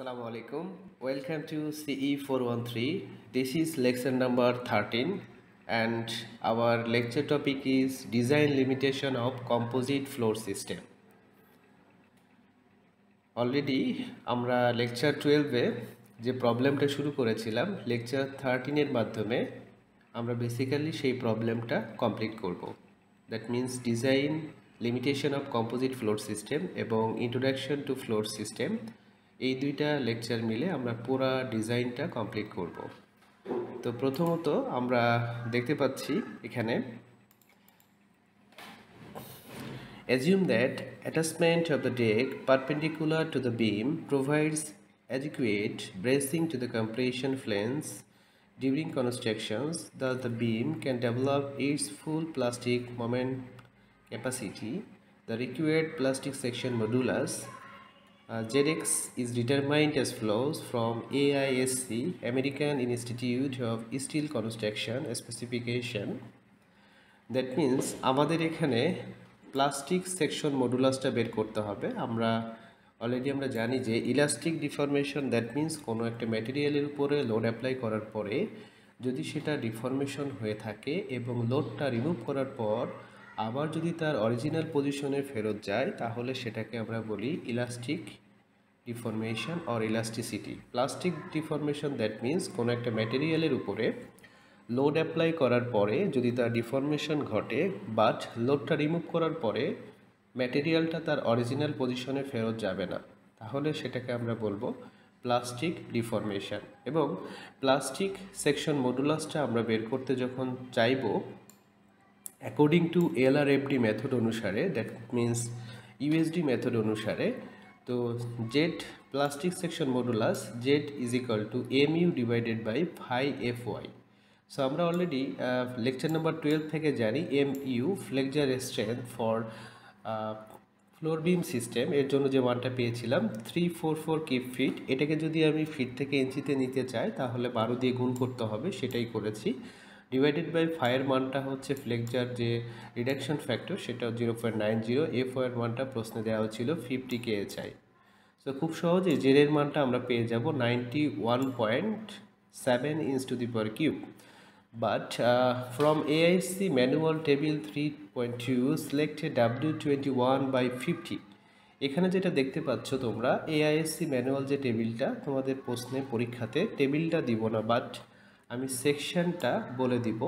Assalamu alaikum. Welcome to CE 413. This is lecture number 13 and our lecture topic is design limitation of composite floor system. Already আমরা lecture 12-এ যে প্রবলেমটা শুরু করেছিলাম lecture 13-এর মাধ্যমে আমরা basically সেই প্রবলেমটা কমপ্লিট করব। That means design limitation of composite floor system এবং ইন্ট্রোডাকশন টু ফ্লোর সিস্টেম, এই দুইটা লেকচার মিলে আমরা পুরো ডিজাইনটা কমপ্লিট করব। তো প্রথমত আমরা দেখতে পাচ্ছি এখানে assume that attachment of the deck perpendicular to the beam provides adequate bracing to the compression flange during constructions, thus the beam can develop its full plastic moment capacity. The required plastic section modulus ZX is determined as follows from AISC, American Institute of Steel Construction specification. That means আমাদের এখানে plastic section মডুলাসটা বের করতে হবে। আমরা জানি যে elastic deformation, that means কোনো একটা ম্যাটেরিয়ালের উপরে লোড অ্যাপ্লাই করার পরে যদি সেটা ডিফরমেশন হয়ে থাকে এবং লোডটা রিমুভ করার পর আবার যদি তার অরিজিনাল পজিশনে ফেরত যায় তাহলে সেটাকে আমরা বলি elastic deformation or elasticity. Plastic deformation that means কোনো একটা ম্যাটেরিয়ালের উপরে লোড অ্যাপ্লাই করার পরে যদি তার ডিফরমেশন ঘটে বাট লোডটা রিমুভ করার পরে ম্যাটেরিয়ালটা তার অরিজিনাল পজিশনে ফেরত যাবে না, তাহলে সেটাকে আমরা বলবো প্লাস্টিক ডিফরমেশন। এবং প্লাস্টিক সেকশন মডুলাসটা আমরা বের করতে যখন চাইব অ্যাকর্ডিং টু এলআরএফডি মেথড অনুসারে, দ্যাট মিন্স ইউএসডি মেথড অনুসারে, তো Z plastic section modulus Z is equal to MU divided by phi F Y. So আমরা অলরেডি লেকচার নাম্বার 12 থেকে জানি MU flexure strength for floor beam system, এর জন্য যে মানটা পেয়েছিলাম 344 কিপ ফিট। এটাকে যদি আমি ফিট থেকে ইঞ্চিতে নিতে চাই তাহলে 12 দিয়ে গুণ করতে হবে, সেটাই করেছি। ডিভাইডেড বাই ফাইয়ের মানটা হচ্ছে ফ্লেক্সার যে রিডাকশন ফ্যাক্টর সেটা 0.90, এফ ওয়াইয়ের মানটা প্রশ্নে দেওয়া হচ্ছিল 50 KHI। সো খুব সহজে জেরের মানটা আমরা পেয়ে যাব 91.7 inch to the power cube. But from AISC manual table 3.2 select W21/50। এখানে যেটা দেখতে পাচ্ছ তোমরা AISC ম্যানুয়াল যে টেবিলটা তোমাদের প্রশ্নে পরীক্ষাতে টেবিলটা দিব না, বাট আমি সেকশনটা বলে দিব।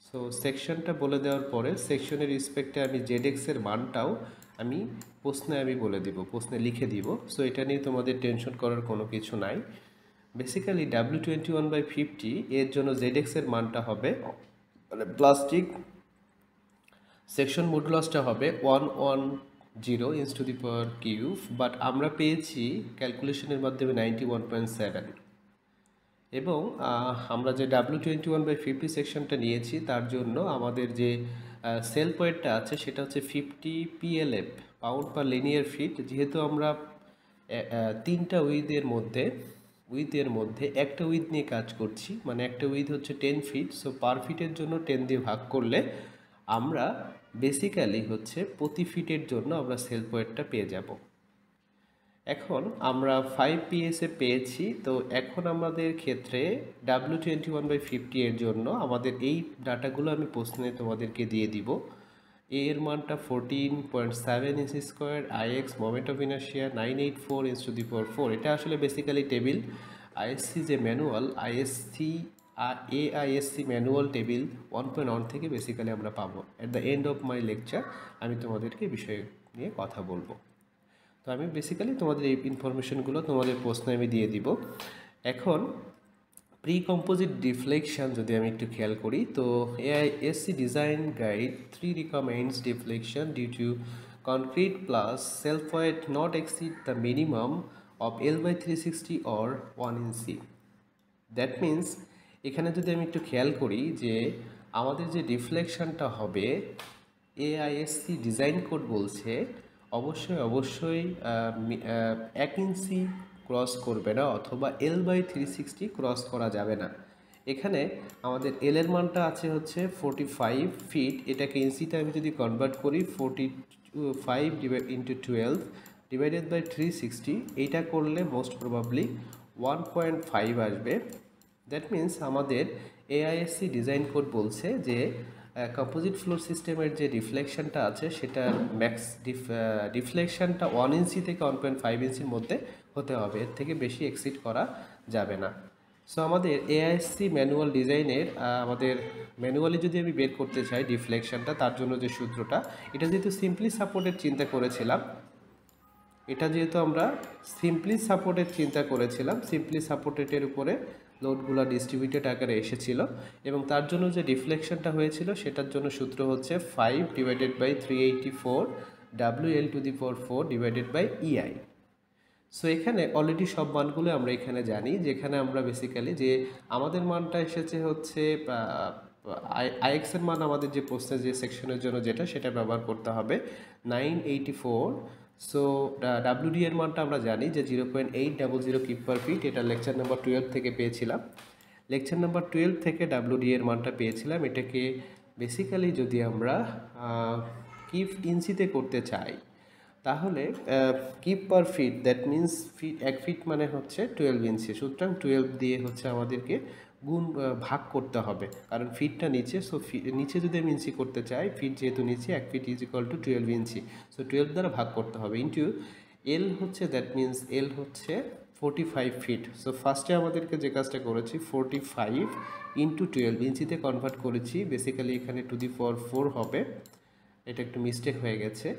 সো সেকশনটা বলে দেওয়ার পরে সেকশনের রেসপেক্টে আমি ZX এর মানটাও আমি প্রশ্নে বলে দিব, প্রশ্নে লিখে দিব। সো এটা নিয়ে তোমাদের টেনশন করার কোনো কিছু নাই। বেসিক্যালি W21/50 এর জন্য ZX এর মানটা হবে, মানে প্লাস্টিক সেকশন মডুলাসটা হবে 110 inch to the power cube, but আমরা পেয়েছি ক্যালকুলেশনের মাধ্যমে 91.7। এবং আমরা যে W21/50 সেকশনটা নিয়েছি তার জন্য আমাদের যে সেল পয়েন্টটা আছে সেটা হচ্ছে 50 PLF, pound per linear feet. যেহেতু আমরা তিনটা উইথের মধ্যে একটা উইথ নিয়ে কাজ করছি, মানে একটা উইথ হচ্ছে 10 ফিট, সো পার ফিটের জন্য 10 দিয়ে ভাগ করলে আমরা বেসিক্যালি হচ্ছে প্রতি ফিটের জন্য আমরা সেল পয়েন্টটা পেয়ে যাব। এখন আমরা 5 PSA পেয়েছি, তো এখন আমাদের ক্ষেত্রে W21/50 এর জন্য আমাদের এই ডাটাগুলো আমি প্রশ্নে তোমাদেরকে দিয়ে দিব। এ এর মানটা 14.7 inch square, I X moment of inertia 984 inch to the power 4। এটা আসলে বেসিক্যালি টেবিল আইএসসি যে ম্যানুয়াল AISC ম্যানুয়াল টেবিল 1.1 থেকে বেসিক্যালি আমরা পাবো। At the end of my lecture আমি তোমাদেরকে বিষয় নিয়ে কথা বলবো। তো আমি বেসিক্যালি তোমাদের এই ইনফরমেশনগুলো তোমাদের প্রশ্নে আমি দিয়ে দিব। এখন প্রি কম্পোজিট ডিফ্লেকশন যদি আমি একটু খেয়াল করি, তো AISC design guide 3 recommends deflection due to concrete plus self weight not exceed the minimum of L/360 or 1 inch। That means এখানে যদি আমি একটু খেয়াল করি যে আমাদের যে ডিফ্লেকশনটা হবে AISC ডিজাইন কোড বলছে অবশ্যই 1 ইঞ্চি ক্রস করবে না, অথবা L/360 ক্রস করা যাবে না। এখানে আমাদের এল এর মানটা আছে হচ্ছে 45 ফিট, এটাকে ইঞ্চিতে আমি যদি কনভার্ট করি 45 × 12, ডিভাইডেড বাই 360, এইটা করলে মোস্ট প্রবাবলি 1.5 আসবে। দ্যাট মিন্স আমাদের এআইএসসি ডিজাইন কোড বলছে যে কম্পোজিট ফ্লোর সিস্টেমের যে রিফ্লেকশনটা আছে সেটার ম্যাক্স রিফ্লেকশনটা 1 ইঞ্চি থেকে 1.5 ইঞ্চির মধ্যে হতে হবে, এর থেকে বেশি এক্সিড করা যাবে না। সো আমাদের এআইএসসি ম্যানুয়াল ডিজাইনের আমাদের ম্যানুয়ালি যদি আমি বের করতে চাই ডিফ্লেকশনটা, তার জন্য যে সূত্রটা, এটা যেহেতু সিম্পলি সাপোর্টের চিন্তা করেছিলাম, সিম্পলি সাপোর্টেডের উপরে লোডগুলো ডিস্ট্রিবিউটেড আকারে এসেছিল এবং তার জন্য যে রিফ্লেকশনটা হয়েছিল সেটার জন্য সূত্র হচ্ছে 5 divided by 384 WL⁴ divided by EI। So এখানে অলরেডি সব মানগুলো আমরা এখানে জানি, যেখানে আমরা বেসিক্যালি যে আমাদের মানটা এসেছে হচ্ছে আইএক্স এর মান আমাদের যে প্রশ্নের যে সেকশনের জন্য যেটা, সেটা ব্যবহার করতে হবে 984। সো WD এর মানটা আমরা জানি যে 0.800 কিপ পার ফিট, এটা লেকচার নাম্বার 12 থেকে পেয়েছিলাম। লেকচার নাম্বার 12 থেকে WD এর মানটা পেয়েছিলাম। এটাকে বেসিক্যালি যদি আমরা কিপ ইঞ্চিতে করতে চাই তাহলে keep per fit, that means এক ফিট মানে হচ্ছে 12 ইঞ্চি, সুতরাং 12 দিয়ে হচ্ছে আমাদেরকে ভাগ করতে হবে, কারণ ফিটটা নিচে। সো নিচে যদি আমি ইঞ্চি করতে চাই, ফিট যেহেতু নিচে, এক feet is equal to 12 inch. So 12 দ্বারা ভাগ করতে হবে ইন্টু এল হচ্ছে, দ্যাট মিন্স এল হচ্ছে 45 ফিট। সো ফার্স্টে আমাদেরকে যে কাজটা করেছি 45 ইন্টু 12 ইঞ্চিতে কনভার্ট করেছি, বেসিক্যালি এখানে টু দি পাওয়ার 4 হবে, এটা একটু মিস্টেক হয়ে গেছে।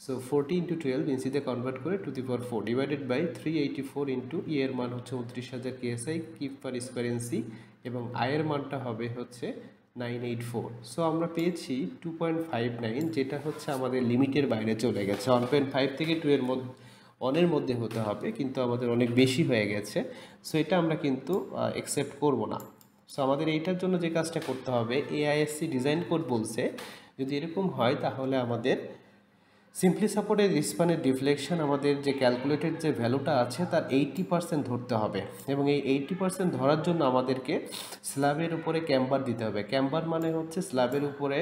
সো 40 ইন্টু 12 ইঞ্চিতে কনভার্ট করে to the power 4 divided by 384 into E এর মান হচ্ছে 29,000 KSI kip per square inch এবং আয়ের মানটা হবে হচ্ছে 984। সো আমরা পেয়েছি 2.59, যেটা হচ্ছে আমাদের লিমিটের বাইরে চলে গেছে। 1.5 থেকে 2 এর মধ্যে, 1 এর মধ্যে হতে হবে, কিন্তু আমাদের অনেক বেশি হয়ে গেছে। সো এটা আমরা কিন্তু অ্যাকসেপ্ট করব না। সো আমাদের এইটার জন্য যে কাজটা করতে হবে, এআইএসসি ডিজাইন কোড বলছে যদি এরকম হয় তাহলে আমাদের সিম্পলি সাপোর্টের স্প্যানের ডিফ্লেকশন আমাদের যে ক্যালকুলেটেড যে ভ্যালুটা আছে তার 80% ধরতে হবে এবং এই 80% ধরার জন্য আমাদেরকে স্ল্যাবের উপরে ক্যাম্বার দিতে হবে। ক্যাম্বার মানে হচ্ছে স্ল্যাবের উপরে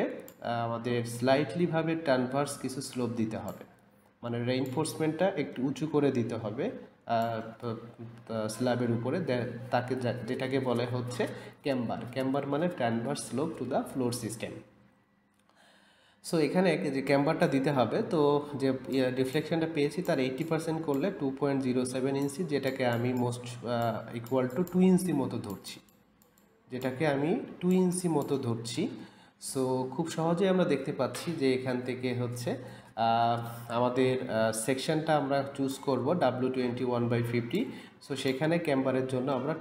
আমাদের স্লাইটলিভাবে ট্রানভার্স কিছু স্লোপ দিতে হবে, মানে রেইনফোর্সমেন্টটা একটু উঁচু করে দিতে হবে স্ল্যাবের উপরে, তাকে যেটাকে বলে হচ্ছে ক্যাম্বার। ক্যাম্বার মানে transverse slope to the floor system. So এখানে যে ক্যাম্বারটা দিতে হবে, তো যে ডিফ্লেকশনটা পেয়েছি তার 80% করলে 2.07 ইঞ্চি, যেটাকে আমি মোস্ট ইকুয়াল টু 2 ইঞ্চি মতো ধরছি, সো খুব সহজেই আমরা দেখতে পাচ্ছি যে এখান থেকে হচ্ছে আমাদের সেকশনটা আমরা চুজ করব W21/50। সো সেখানে ক্যাম্বারের জন্য আমরা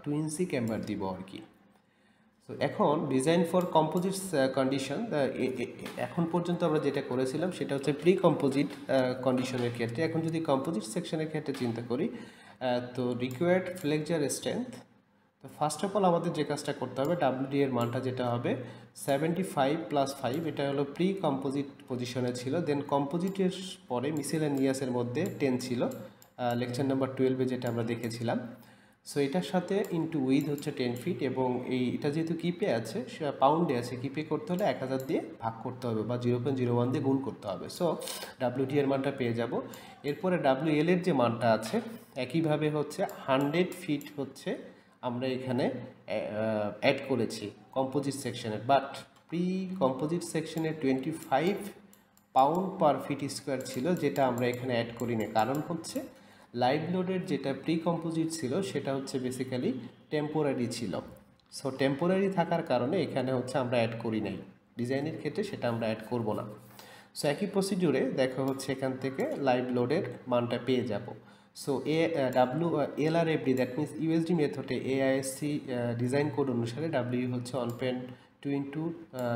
2 ইঞ্চি ক্যাম্বার দিব আর কি। তো এখন ডিজাইন ফর কম্পোজিট কন্ডিশন, এখন পর্যন্ত আমরা যেটা করেছিলাম সেটা হচ্ছে প্রি কম্পোজিট কন্ডিশনের ক্ষেত্রে। এখন যদি কম্পোজিট সেকশনের ক্ষেত্রে চিন্তা করি, তো রিকোয়ার্ড ফ্লেক্সচার স্ট্রেংথ, তো ফার্স্ট অফ অল আমাদের যে কাজটা করতে হবে, WD এর মানটা যেটা হবে 75 + 5, এটা হলো প্রি কম্পোজিট পজিশনে ছিল। দেন কম্পোজিটের পরে মিসেলেনিয়াসের মধ্যে 10 ছিল, লেকচার নাম্বার 12-এ যেটা আমরা দেখেছিলাম। সো এটার সাথে ইন্টু উইথ হচ্ছে 10 ফিট এবং এটা যেহেতু কিপে আছে, পাউন্ডে আছে, কিপে করতে হলে 1000 দিয়ে ভাগ করতে হবে বা 0.01 দিয়ে গুণ করতে হবে। সো WD এর মানটা পেয়ে যাব। এরপরে WL এর যে মানটা আছে একইভাবে হচ্ছে 100 ফিট হচ্ছে আমরা এখানে অ্যাড করেছি কম্পোজিট সেকশনের, বাট প্রি কম্পোজিট সেকশনে 25 পাউন্ড পার ফিট স্কোয়ার ছিল, যেটা আমরা এখানে অ্যাড করি না। কারণ হচ্ছে লাইভ লোডের যেটা প্রি কম্পোজিট ছিল সেটা হচ্ছে বেসিক্যালি টেম্পোরারি ছিল। সো টেম্পোরারি থাকার কারণে এখানে হচ্ছে আমরা অ্যাড করি নাই, ডিজাইনের ক্ষেত্রে সেটা আমরা অ্যাড করব না। সো একই প্রসিডিউরে দেখা হচ্ছে এখান থেকে লাইভ লোডের মানটা পেয়ে যাব। So LRFD, that means USD মেথডে এআইএসসি ডিজাইন কোড অনুসারে W হচ্ছে 1.2 into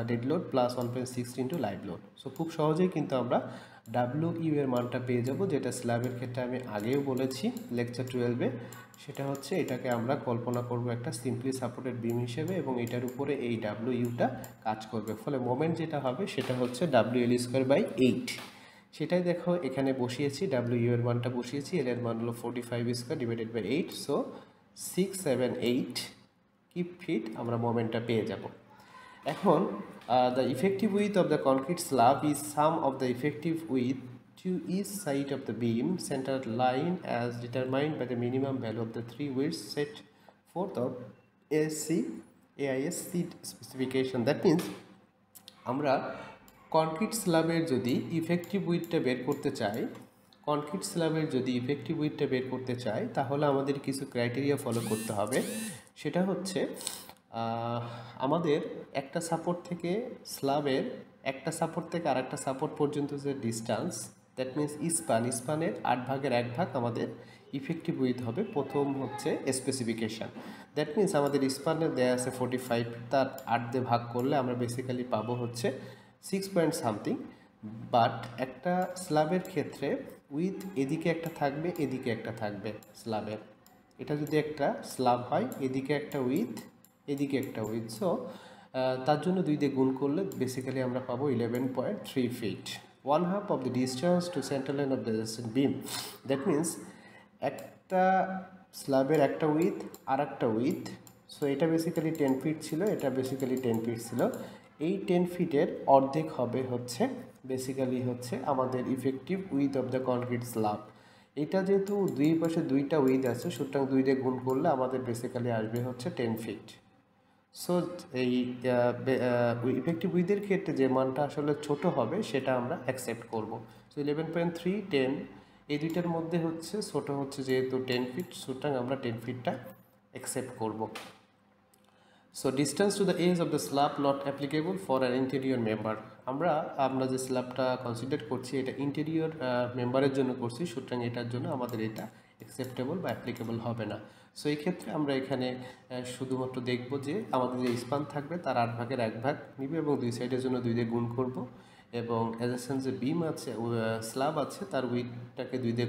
dead load plus 1.6 into live load. So খুব সহজেই কিন্তু আমরা WU এর মানটা পেয়ে যাব, যেটা স্ল্যাবের ক্ষেত্রে আমি আগেও বলেছি লেকচার 12-এ। সেটা হচ্ছে এটাকে আমরা কল্পনা করব একটা সিম্পলি সাপোর্টেড বিম হিসেবে এবং এটার উপরে এই WUটা কাজ করবে, ফলে মোমেন্ট যেটা হবে সেটা হচ্ছে WL²/8। সেটাই দেখো এখানে বসিয়েছি, WU এর মানটা বসিয়েছি, এল এর মান হলো 45² divided by 8। So 678 kip feet আমরা মোমেন্টটা পেয়ে যাব। এখন the effective width of the concrete slab is sum of the effective width to each side of the beam center line as determined by the minimum value of the three widths set forth of AISC specification. That means আমরা concrete স্ল্যাবের যদি effective উইথটা বের করতে চাই তাহলে আমাদের কিছু criteria follow করতে হবে। সেটা হচ্ছে আমাদের একটা সাপোর্ট থেকে স্ল্যাবের একটা সাপোর্ট থেকে আরেকটা সাপোর্ট পর্যন্ত যে ডিস্টেন্স, দ্যাট মিন্স স্পানের 8/1 আমাদের ইফেক্টিভ উইথ হবে। প্রথম হচ্ছে স্পেসিফিকেশান, দ্যাট মিন্স আমাদের স্পানের দেয়া আছে 45, তার 8 দিয়ে ভাগ করলে আমরা বেসিক্যালি পাবো হচ্ছে 6 পয়েন্ট সামথিং। বাট একটা স্ল্যাবের ক্ষেত্রে উইথ এদিকে একটা থাকবে, এদিকে একটা থাকবে স্ল্যাবের। এটা যদি একটা স্ল্যাব হয়, এদিকে একটা উইথ, এদিকে একটা উইথ, সো তার জন্য 2 দিয়ে গুণ করলে বেসিক্যালি আমরা পাবো 11.3 feet, 1/2 of the distance to central line of the beam. That means একটা স্ল্যাবের একটা উইথ আর একটা উইথ, সো এটা বেসিক্যালি 10 ফিট ছিল, এটা বেসিক্যালি 10 ফিট ছিল। এই 10 ফিটের অর্ধেক হবে হচ্ছে বেসিক্যালি হচ্ছে আমাদের effective width of the concrete slab. এটা যেহেতু দুই পাশে 2টা উইথ আছে, সুতরাং 2 দিয়ে গুণ করলে আমাদের বেসিক্যালি আসবে হচ্ছে 10 ফিট। সো এই ইফেক্টিভ উইথের ক্ষেত্রে যে মানটা আসলে ছোট হবে সেটা আমরা অ্যাকসেপ্ট করব। সো 11.3, 10 এই দুইটার মধ্যে হচ্ছে ছোট হচ্ছে যেহেতু 10 ফিট, সুতরাং আমরা 10 ফিটটা অ্যাকসেপ্ট করব। So distance to the edge of the slab not applicable for an interior member. আমরা যে স্ল্যাবটা কনসিডার করছি এটা ইন্টেরিয়র মেম্বারের জন্য করছি, সুতরাং এটার জন্য আমাদের এটা অ্যাকসেপ্টেবল বা অ্যাপ্লিকেবল হবে না। সো এই ক্ষেত্রে আমরা এখানে শুধুমাত্র দেখব যে আমাদের যে স্পান থাকবে তার 8/1 নিবে এবং 2 সাইডের জন্য 2 দিয়ে গুণ করব, এবং অ্যাডজেসেন্ট যে বিম আছে স্ল্যাব আছে তার উইথটাকে 2 দিয়ে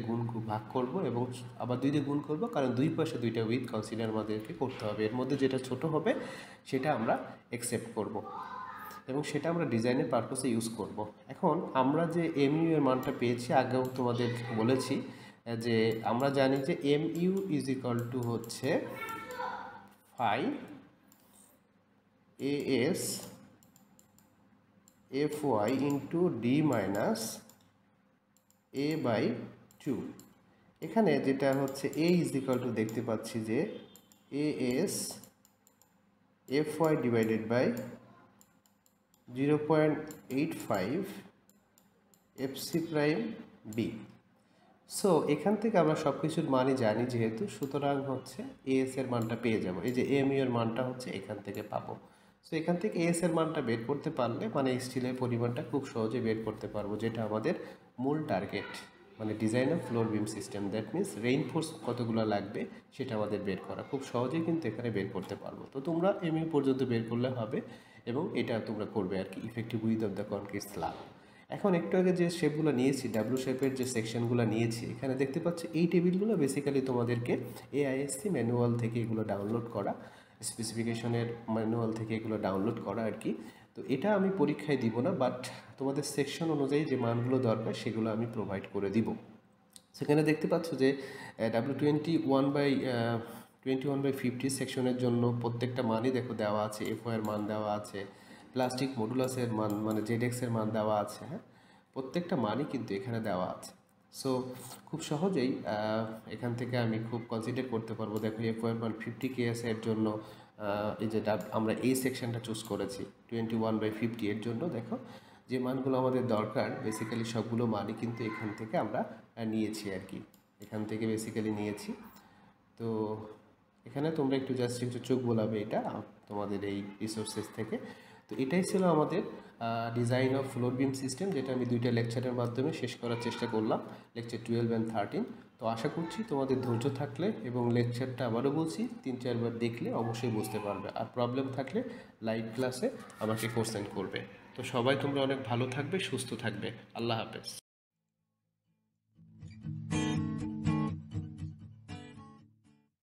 ভাগ করব এবং আবার 2 দিয়ে গুণ করব, কারণ 2 পাশে 2টা উইথ কনসিডার আমাদেরকে করতে হবে। এর মধ্যে যেটা ছোট হবে সেটা আমরা অ্যাকসেপ্ট করব এবং সেটা আমরা ডিজাইনের পারপাসে ইউজ করব। এখন আমরা যে এমইউ এর মানটা পেয়েছি, আগেও তোমাদের বলেছি যে আমরা জানি যে MU = হচ্ছে 5 AS FY into D minus A/2। এখানে যেটা হচ্ছে A = দেখতে পাচ্ছি যে AS FY divided by 0.85 FC prime B। So এখান থেকে আমরা সব কিছুর মানই জানি যেহেতু, সুতরাং হচ্ছে AS এর মানটা পেয়ে যাব। এই যে MU এর মানটা হচ্ছে এখান থেকে পাবো। সো এখান থেকে AS এর মানটা বের করতে পারলে মানে স্টিলের পরিমাণটা খুব সহজে বের করতে পারবো, যেটা আমাদের মূল টার্গেট, মানে design of floor beam system. That means reinforce কতগুলো লাগবে সেটা আমাদের বের করা খুব সহজেই কিন্তু এখানে বের করতে পারবো। তো তোমরা MU পর্যন্ত বের করলে হবে এবং এটা তোমরা করবে আর কি, effective width of the concrete slab. এখন একটু আগে যে শেপগুলো নিয়েছি, ডাব্লু শেপের যে সেকশনগুলো নিয়েছি, এখানে দেখতে পাচ্ছ এই টেবিলগুলো বেসিক্যালি তোমাদেরকে AISC ম্যানুয়াল থেকে এগুলো ডাউনলোড করা, স্পেসিফিকেশনের ম্যানুয়াল থেকে এগুলো ডাউনলোড করা আর কি। তো এটা আমি পরীক্ষায় দিব না, বাট তোমাদের সেকশন অনুযায়ী যে মানগুলো দরকার সেগুলো আমি প্রোভাইড করে দিব। সেখানে দেখতে পাচ্ছ যে W21/50 সেকশনের জন্য প্রত্যেকটা মানই দেখো দেওয়া আছে, FY এর মান দেওয়া আছে, প্লাস্টিক মডুলাসের মান মানে ZX এর মান দেওয়া আছে। হ্যাঁ, প্রত্যেকটা মানই কিন্তু এখানে দেওয়া আছে। সো খুব সহজেই এখান থেকে আমি খুব কনসিডার করতে পারবো। দেখো FY এর মান 50 KS এর জন্য এই যেটা আমরা এই সেকশনটা চুজ করেছি 21/50 এর জন্য, দেখো যে মানগুলো আমাদের দরকার বেসিক্যালি সবগুলো মানই কিন্তু এখান থেকে আমরা নিয়েছি আর কি, এখান থেকে বেসিক্যালি নিয়েছি। তো এখানে তোমরা একটু জাস্ট একটু চোখ বোলাবে এটা তোমাদের এই রিসোর্সেস থেকে। তো এটাই ছিল আমাদের design of floor beam system, যেটা আমি 2টা লেকচারের মাধ্যমে শেষ করার চেষ্টা করলাম, লেকচার 12 and 13। তো আশা করছি তোমাদের ধৈর্য থাকলে এবং লেকচারটা আবারও বলছি 3-4 বার দেখলে অবশ্যই বুঝতে পারবে। আর প্রবলেম থাকলে লাইভ ক্লাসে আমাকে কোশ্চেন করবে। তো সবাই তোমরা অনেক ভালো থাকবে, সুস্থ থাকবে। আল্লাহ হাফেজ।